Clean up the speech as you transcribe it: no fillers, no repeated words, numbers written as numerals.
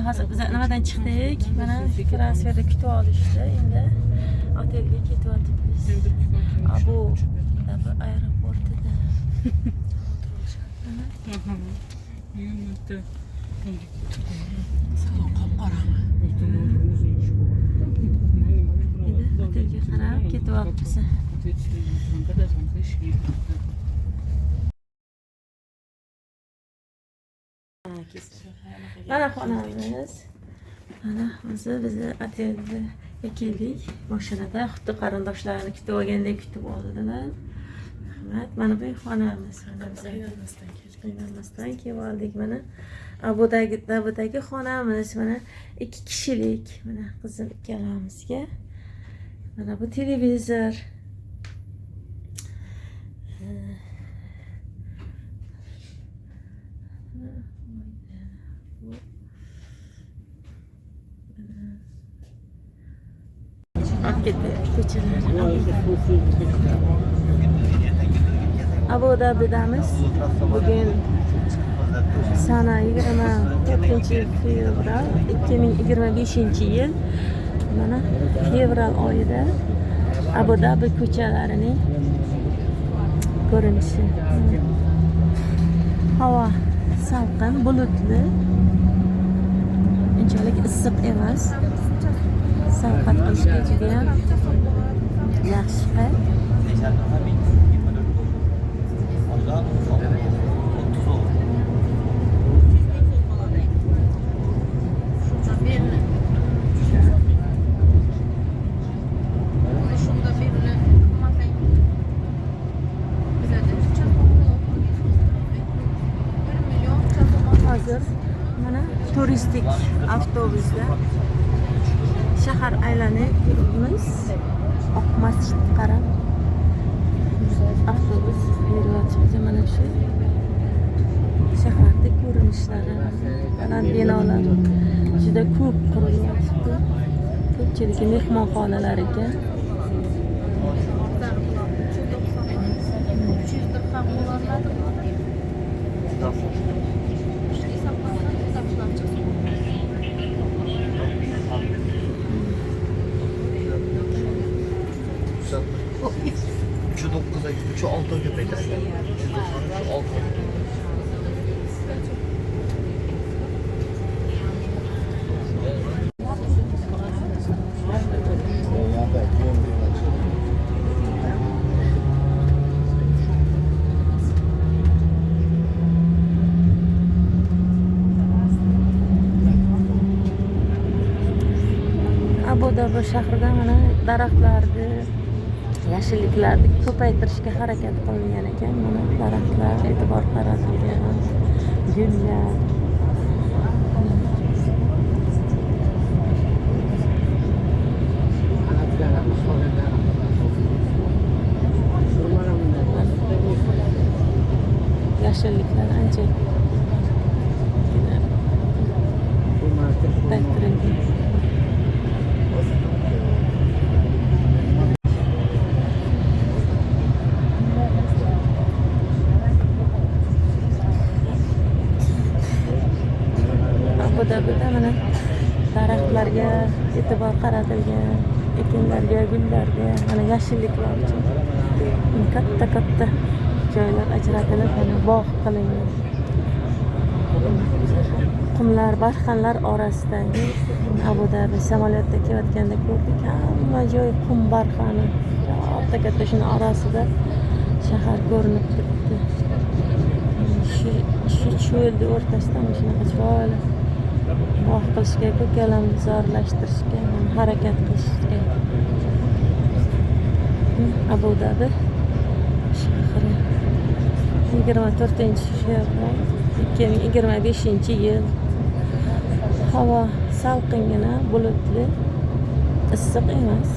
hozir biz nimadan chiqdik? Mana transferda kutib olishdi. Endi otelga ketyapmiz. Bu aeroportida. Salon qop-qorami. Endi otelga qarab ketyapmiz. Mana xonamiz. Mana hozir biz otelga keldik. Mashinada xuddi qarindoshlarni kutib olgandek kutib oldilar. Rahmat. Mana bu xonamiz. Mana biz qiynamasdan kelib oldik. Mana Abudagi xonamiz. Mana 2 kishilik. Mana qizim ikkalamizga. Mana bu televizor. Abu Dhabi'damiz. Bugün sana 24 fevral 2025 yil. Mana fevral oyida Abu Dhabi ko'chalarining ko'rinishi. Havo salqin, bulutli. Unchalik issiq emas. Sayohat qilishga juda ham yaxshi. Hozir mana turistik avtobusda shahar aylanib yuribmiz. Oq masjid qarab avtobus yo'lyapti. Mana shu shaharda ko'rinishlari, baland binolar juda ko'p qurilyapti. Ko'pchilik mehmonxonalariga Şu altı köpekler. Şu altı. Abu Dhabi shahrida mana daraxtlarni, yashilliklarni ko'paytirishga harakat qilingan ekan. Mana daraxtlar e'tibor qaratilgan, gullar. Yashilliklar ancha ko'paytirilgan. Abu Dhabi'da mana daraxtlarga e'tibor qaratilgan, ekinlarga, gullarga, mana yashilliklar uchun katta joylar ajratilib, mana bog' qilingan. Qumlar, barxanlar orasidagi Abu Dhabi samolyotda kelayotganda ko'rdik. Hamma joy qum barxani. Katta shuni orasida shahar ko'rinib turibdi. Shu cho'lni o'rtasida mana shunaqa chiroyli bog' qilishga, ko'kalamni zorlashtirishga harakat qilishga. Abu Dhabi shahri 24 fevral 2025 yil. Havo salqingina, bulutli, issiq emas.